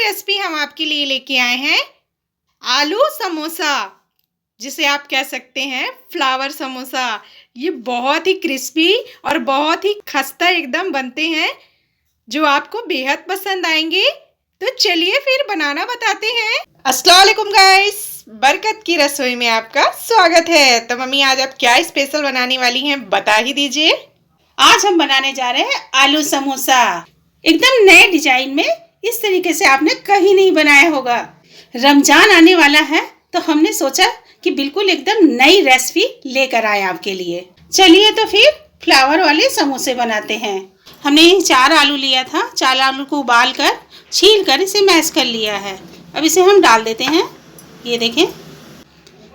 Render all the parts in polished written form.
Recipe हम आपके लिए लेके आए हैं आलू समोसा, जिसे आप कह सकते हैं फ्लावर समोसा। ये बहुत ही क्रिस्पी और बहुत ही खस्ता एकदम बनते हैं, जो आपको बेहद पसंद आएंगे। तो चलिए फिर बनाना बताते हैं। अस्सलाम वालेकुम गाइस, बरकत की रसोई में आपका स्वागत है। तो मम्मी आज आप क्या स्पेशल बनाने वाली हैं, बता ही दीजिए। आज हम बनाने जा रहे हैं आलू समोसा, एकदम नए डिजाइन में। इस तरीके से आपने कहीं नहीं बनाया होगा। रमजान आने वाला है तो हमने सोचा कि बिल्कुल एकदम नई रेसिपी लेकर आए आपके लिए। चलिए तो फिर फ्लावर वाले समोसे बनाते हैं। हमने 4 आलू लिया था। 4 आलू को उबाल कर छील कर इसे मैश कर लिया है। अब इसे हम डाल देते हैं। ये देखें,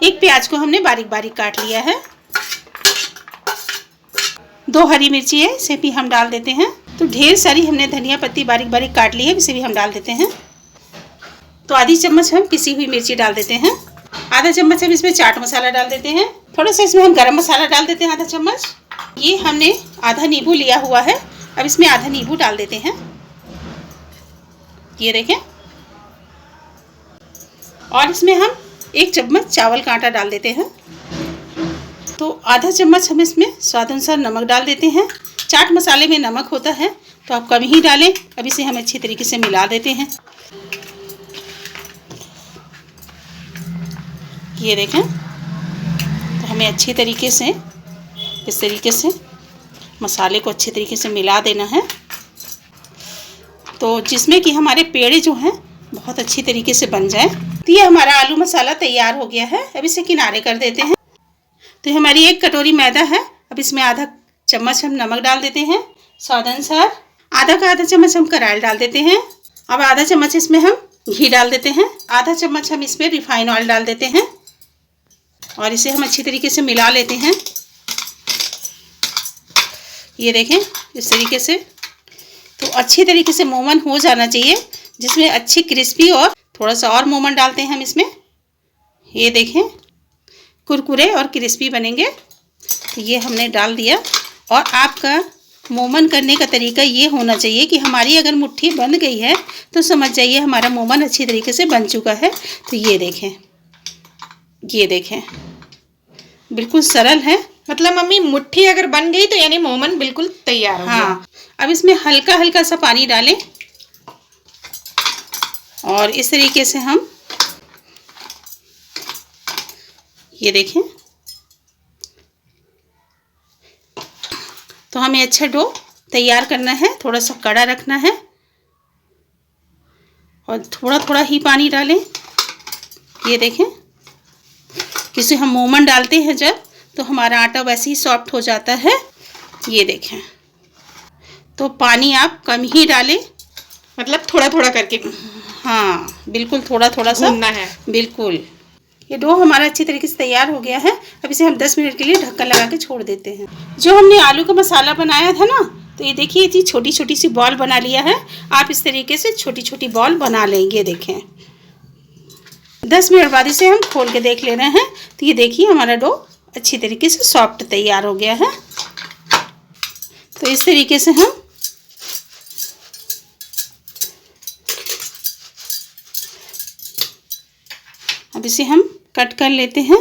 एक प्याज को हमने बारीक बारीक काट लिया है। 2 हरी मिर्ची है, इसे भी हम डाल देते हैं। तो ढेर सारी हमने धनिया पत्ती बारीक बारीक काट ली है, इसे भी हम डाल देते हैं। तो आधी चम्मच हम पिसी हुई मिर्ची डाल देते हैं। आधा चम्मच हम इसमें चाट मसाला डाल देते हैं। थोड़ा सा इसमें हम गरम मसाला डाल देते हैं, आधा चम्मच। ये हमने आधा नींबू लिया हुआ है, अब इसमें आधा नींबू डाल देते हैं। ये देखें, और इसमें हम 1 चम्मच चावल का आटा डाल देते हैं। तो आधा चम्मच हम इसमें स्वाद अनुसार नमक डाल देते हैं। चाट मसाले में नमक होता है तो आप कम ही डालें। अब इसे हम अच्छी तरीके से मिला देते हैं। ये देखें, तो हमें अच्छी तरीके से इस तरीके से मसाले को अच्छी तरीके से मिला देना है, तो जिसमें कि हमारे पेड़े जो हैं बहुत अच्छी तरीके से बन जाए। तो ये हमारा आलू मसाला तैयार हो गया है। अब इसे किनारे कर देते हैं। तो ये हमारी 1 कटोरी मैदा है। अब इसमें आधा चम्मच हम नमक डाल देते हैं, स्वाद अनुसार। आधा चम्मच हम कराल डाल देते हैं। अब आधा चम्मच इसमें हम घी डाल देते हैं। आधा चम्मच हम इसमें रिफाइन ऑयल डाल देते हैं और इसे हम अच्छी तरीके से मिला लेते हैं। ये देखें, इस तरीके से तो अच्छी तरीके से मोमन हो जाना चाहिए, जिसमें अच्छी क्रिस्पी। और थोड़ा सा और मोमन डालते हैं हम इसमें। ये देखें, कुरकुरे और क्रिस्पी बनेंगे। तो ये हमने डाल दिया। और आपका मोमन करने का तरीका ये होना चाहिए कि हमारी अगर मुट्ठी बंध गई है तो समझ जाइए हमारा मोमन अच्छी तरीके से बन चुका है। तो ये देखें, ये देखें, बिल्कुल सरल है। मतलब मम्मी मुट्ठी अगर बन गई तो यानी मोमन बिल्कुल तैयार हो गया। हाँ, अब इसमें हल्का हल्का सा पानी डालें और इस तरीके से हम ये देखें, तो हमें अच्छा डो तैयार करना है। थोड़ा सा कड़ा रखना है और थोड़ा थोड़ा ही पानी डालें। ये देखें, किसी हम मोमन डालते हैं जब, तो हमारा आटा वैसे ही सॉफ्ट हो जाता है। ये देखें, तो पानी आप कम ही डालें, मतलब थोड़ा थोड़ा करके। हाँ बिल्कुल, थोड़ा थोड़ा सा भूनना है। बिल्कुल। ये डो हमारा अच्छी तरीके से तैयार हो गया है। अब इसे हम 10 मिनट के लिए ढक्कन लगा के छोड़ देते हैं। जो हमने आलू का मसाला बनाया था ना, तो ये देखिए, इतनी छोटी छोटी सी बॉल बना लिया है। आप इस तरीके से छोटी छोटी बॉल बना लेंगे। देखें, 10 मिनट बाद इसे हम खोल के देख ले रहे हैं। तो ये देखिए, हमारा डो अच्छी तरीके से सॉफ्ट तैयार हो गया है। तो इस तरीके से हम अब इसे हम कट कर लेते हैं।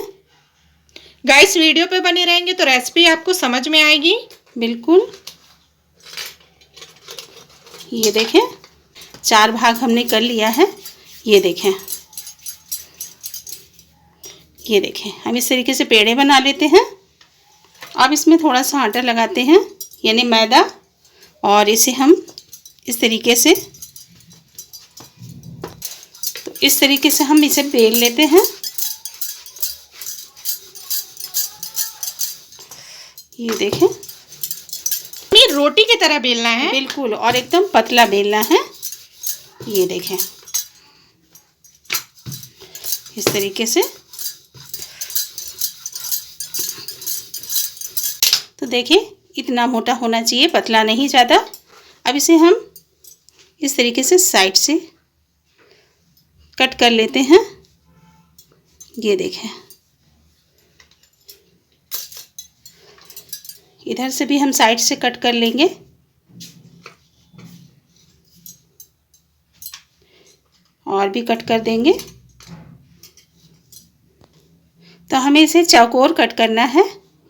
गाइस, वीडियो पे बने रहेंगे तो रेसिपी आपको समझ में आएगी। बिल्कुल। ये देखें, 4 भाग हमने कर लिया है। ये देखें, ये देखें, हम इस तरीके से पेड़े बना लेते हैं। अब इसमें थोड़ा सा आटा लगाते हैं, यानी मैदा, और इसे हम इस तरीके से, तो इस तरीके से हम इसे बेल लेते हैं। ये देखें, ये रोटी की तरह बेलना है। बिल्कुल, और एकदम पतला बेलना है। ये देखें, इस तरीके से। तो देखिए, इतना मोटा होना चाहिए, पतला नहीं ज़्यादा। अब इसे हम इस तरीके से साइड से कट कर लेते हैं। ये देखें, इधर से भी हम साइड से कट कर लेंगे। और भी कट कर देंगे। तो हमें इसे चौकोर कट करना है,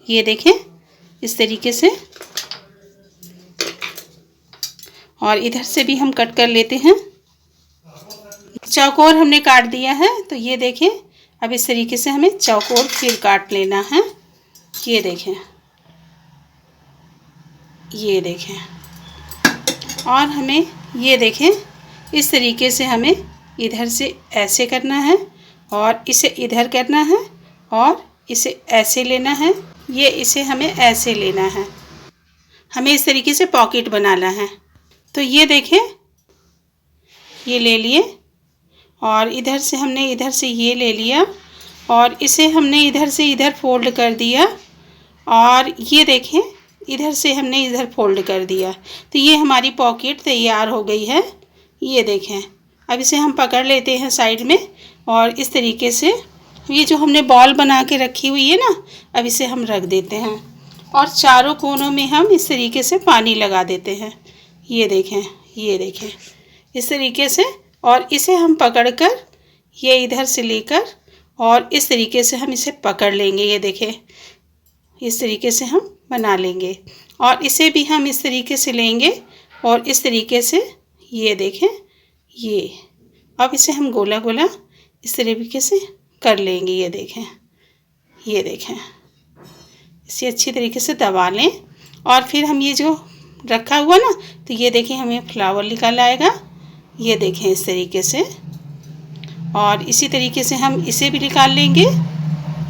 ये देखें इस तरीके से। और इधर से भी हम कट कर लेते हैं। चौकोर हमने काट दिया है, तो ये देखें अब इस तरीके से हमें चौकोर फिर काट लेना है। ये देखें, ये देखें। और हमें ये देखें इस तरीके से हमें इधर से ऐसे करना है और इसे इधर करना है और इसे ऐसे लेना है। ये इसे हमें ऐसे लेना है। हमें इस तरीके से पॉकेट बनाना है। तो ये देखें, ये ले लिए और इधर से हमने इधर से ये ले लिया और इसे हमने इधर से इधर फोल्ड कर दिया और ये देखें इधर से हमने इधर फोल्ड कर दिया। तो ये हमारी पॉकेट तैयार हो गई है। ये देखें, अब इसे हम पकड़ लेते हैं साइड में और इस तरीके से ये जो हमने बॉल बना के रखी हुई है ना, अब इसे हम रख देते हैं और चारों कोनों में हम इस तरीके से पानी लगा देते हैं। ये देखें, ये देखें इस तरीके से। और इसे हम पकड़कर ये इधर से लेकर और इस तरीके से हम इसे पकड़ लेंगे। ये देखें इस तरीके से हम बना लेंगे और इसे भी हम इस तरीके से लेंगे और इस तरीके से ये देखें ये। अब इसे हम गोला गोला इस तरीके से कर लेंगे। ये देखें, ये देखें इसे अच्छी तरीके से दबा लें और फिर हम ये जो रखा हुआ ना, तो ये देखें हमें फ्लावर निकल आएगा। ये देखें इस तरीके से और इसी तरीके से हम इसे भी निकाल लेंगे।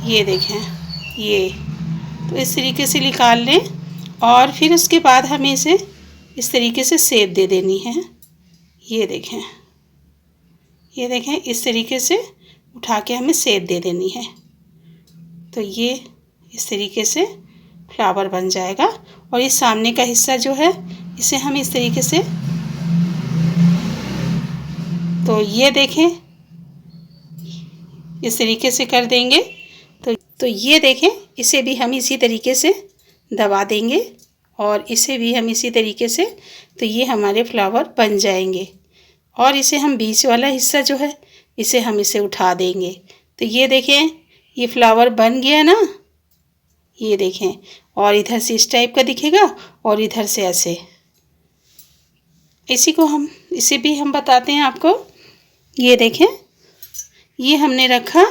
ये देखें ये, तो इस तरीके से निकाल लें और फिर उसके बाद हमें इसे इस तरीके से शेप दे देनी है। ये देखें, ये देखें इस तरीके से उठा के हमें शेप दे देनी है। तो ये इस तरीके से फ्लावर बन जाएगा और ये सामने का हिस्सा जो है इसे हम इस तरीके से, तो ये देखें इस तरीके से कर देंगे। तो ये देखें इसे भी हम इसी तरीके से दबा देंगे और इसे भी हम इसी तरीके से, तो ये हमारे फ्लावर बन जाएंगे। और इसे हम बीच वाला हिस्सा जो है इसे हम इसे उठा देंगे। तो ये देखें ये फ्लावर बन गया ना, ये देखें। और इधर से इस टाइप का दिखेगा और इधर से ऐसे। इसी को हम, इसे भी हम बताते हैं आपको। ये देखें ये हमने रखा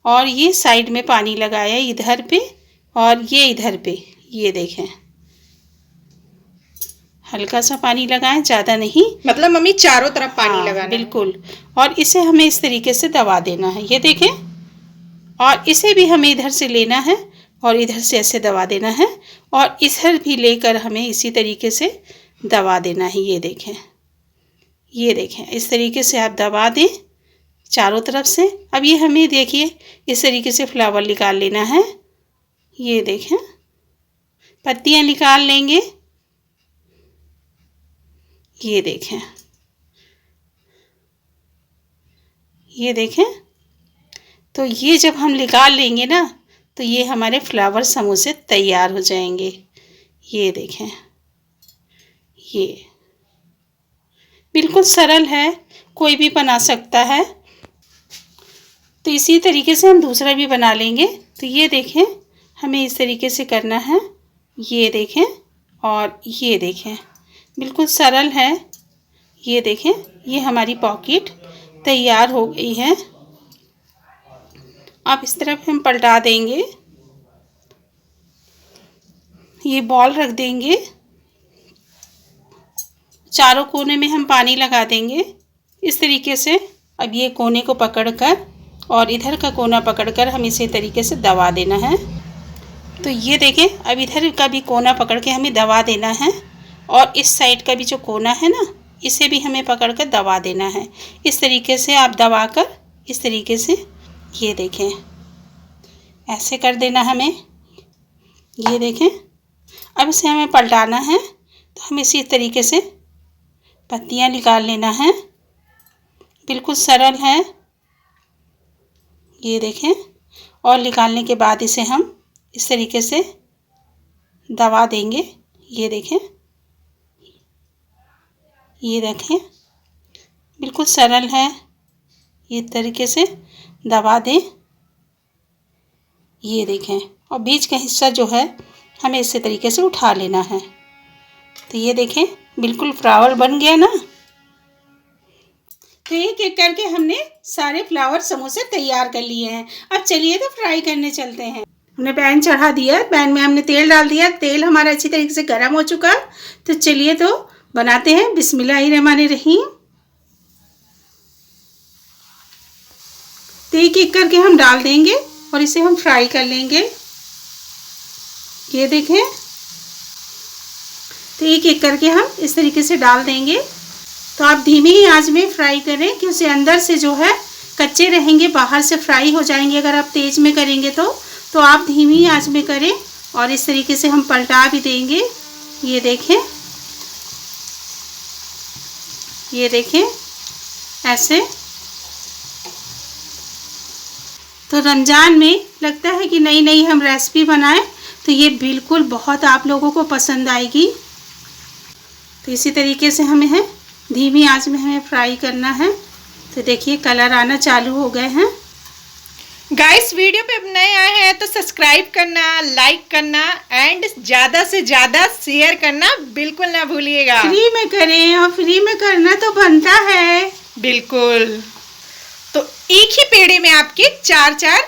और ये साइड में पानी लगाया इधर पे और ये इधर पे। ये देखें हल्का सा पानी लगाएं, ज़्यादा नहीं। मतलब मम्मी चारों तरफ पानी लगाना है। बिल्कुल। और इसे हमें इस तरीके से दबा देना है। ये देखें, और इसे भी हमें इधर से लेना है और इधर से ऐसे दबा देना है और इधर भी लेकर हमें इसी तरीके से दबा देना है। ये देखें, ये देखें इस तरीके से आप दबा दें चारों तरफ से। अब ये हमें देखिए इस तरीके से फ्लावर निकाल लेना है। ये देखें पत्तियां निकाल लेंगे। ये देखें, ये देखें। तो ये जब हम निकाल लेंगे ना, तो ये हमारे फ्लावर समोसे तैयार हो जाएंगे। ये देखें, ये बिल्कुल सरल है, कोई भी बना सकता है। तो इसी तरीके से हम दूसरा भी बना लेंगे। तो ये देखें हमें इस तरीके से करना है। ये देखें और ये देखें बिल्कुल सरल है। ये देखें ये हमारी पॉकेट तैयार हो गई है। अब इस तरफ हम पलटा देंगे, ये बॉल रख देंगे, चारों कोने में हम पानी लगा देंगे इस तरीके से। अब ये कोने को पकड़कर और इधर का कोना पकड़कर हम इसी तरीके से दबा देना है। तो ये देखें अब इधर का भी कोना पकड़ के हमें दबा देना है और इस साइड का भी जो कोना है ना, इसे भी हमें पकड़ कर दबा देना है। इस तरीके से आप दबाकर इस तरीके से, ये देखें ऐसे कर देना हमें। ये देखें अब इसे हमें पलटाना है। तो हम इसी तरीके से पत्तियां निकाल लेना है। बिल्कुल सरल है। ये देखें, और निकालने के बाद इसे हम इस तरीके से दबा देंगे। ये देखें, ये देखें बिल्कुल बिल्कुल सरल है, ये तरीके से दबा दें। ये देखें, और बीच का हिस्सा जो है हमें इसी तरीके से उठा लेना है। तो ये देखें बिल्कुल फ्लावर बन गया ना। तो एक एक करके हमने सारे फ्लावर समोसे तैयार कर लिए हैं। अब चलिए तो फ्राई करने चलते हैं। हमने पैन चढ़ा दिया, पैन में हमने तेल डाल दिया, तेल हमारा अच्छी तरीके से गर्म हो चुका। तो चलिए तो बनाते हैं। बिस्मिल्लाहिर्रहमानिर्रहीम। तो एक एक करके हम डाल देंगे और इसे हम फ्राई कर लेंगे। ये देखें, तो एक एक करके हम इस तरीके से डाल देंगे। तो आप धीमी ही आंच में फ्राई करें कि उसे अंदर से जो है कच्चे रहेंगे, बाहर से फ्राई हो जाएंगे। अगर आप तेज़ में करेंगे तो आप धीमी आंच में करें और इस तरीके से हम पलटा भी देंगे। ये देखें, ये देखें ऐसे। तो रमज़ान में लगता है कि नई नई हम रेसिपी बनाएं तो ये बिल्कुल बहुत आप लोगों को पसंद आएगी। तो इसी तरीके से हमें है धीमी आंच में हमें फ्राई करना है। तो देखिए कलर आना चालू हो गए हैं। गाइस, वीडियो पे नए आए हैं तो सब्सक्राइब करना, लाइक करना एंड ज़्यादा से ज़्यादा शेयर करना बिल्कुल ना भूलिएगा। फ्री में करें और फ्री में करना तो बनता है। बिल्कुल। तो एक ही पेड़े में आपके 4-4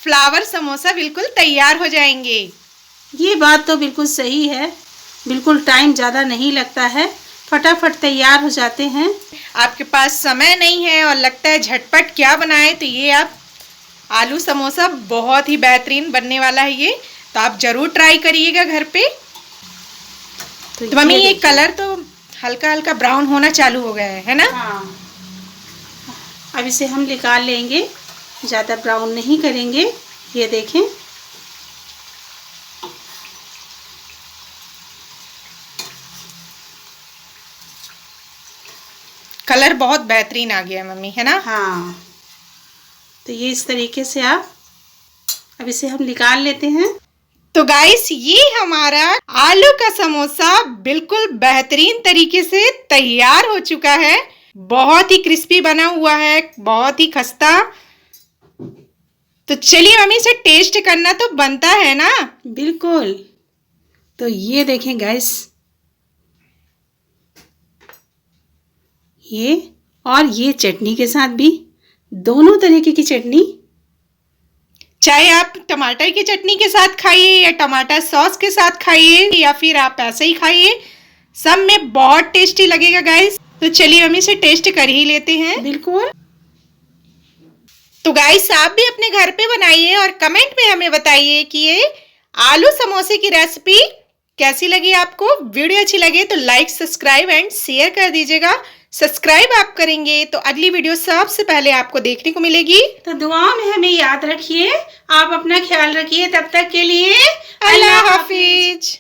फ्लावर समोसा बिल्कुल तैयार हो जाएंगे। ये बात तो बिल्कुल सही है, बिल्कुल टाइम ज़्यादा नहीं लगता है, फटाफट तैयार हो जाते हैं। आपके पास समय नहीं है और लगता है झटपट क्या बनाएं, तो ये आप आलू समोसा बहुत ही बेहतरीन बनने वाला है ये। तो आप ज़रूर ट्राई करिएगा घर पे। तो मम्मी ये कलर तो हल्का हल्का ब्राउन होना चालू हो गया है ना? हाँ, अब इसे हम निकाल लेंगे, ज़्यादा ब्राउन नहीं करेंगे। ये देखें, कलर बहुत बेहतरीन आ गया मम्मी, है ना? हाँ। तो ये इस तरीके से आप अब इसे हम निकाल लेते हैं। तो गाइस, ये हमारा आलू का समोसा बिल्कुल बेहतरीन तरीके से तैयार हो चुका है। बहुत ही क्रिस्पी बना हुआ है, बहुत ही खस्ता। तो चलिए मम्मी, से टेस्ट करना तो बनता है ना? बिल्कुल। तो ये देखें गाइस, ये चटनी के साथ भी, दोनों तरीके की चटनी, चाहे आप टमाटर की चटनी के साथ खाइए या टमाटर सॉस के साथ खाइए या फिर आप ऐसे ही खाइए, सब में बहुत टेस्टी लगेगा गाइस। तो चलिए मम्मी, से टेस्ट कर ही लेते हैं। बिल्कुल। तो गाइस, आप भी अपने घर पे बनाइए और कमेंट में हमें बताइए कि ये आलू समोसे की रेसिपी कैसी लगी आपको। वीडियो अच्छी लगे तो लाइक, सब्सक्राइब एंड शेयर कर दीजिएगा। सब्सक्राइब आप करेंगे तो अगली वीडियो सबसे पहले आपको देखने को मिलेगी। तो दुआओं में हमें याद रखिए। आप अपना ख्याल रखिए। तब तक के लिए अल्लाह हाफिज।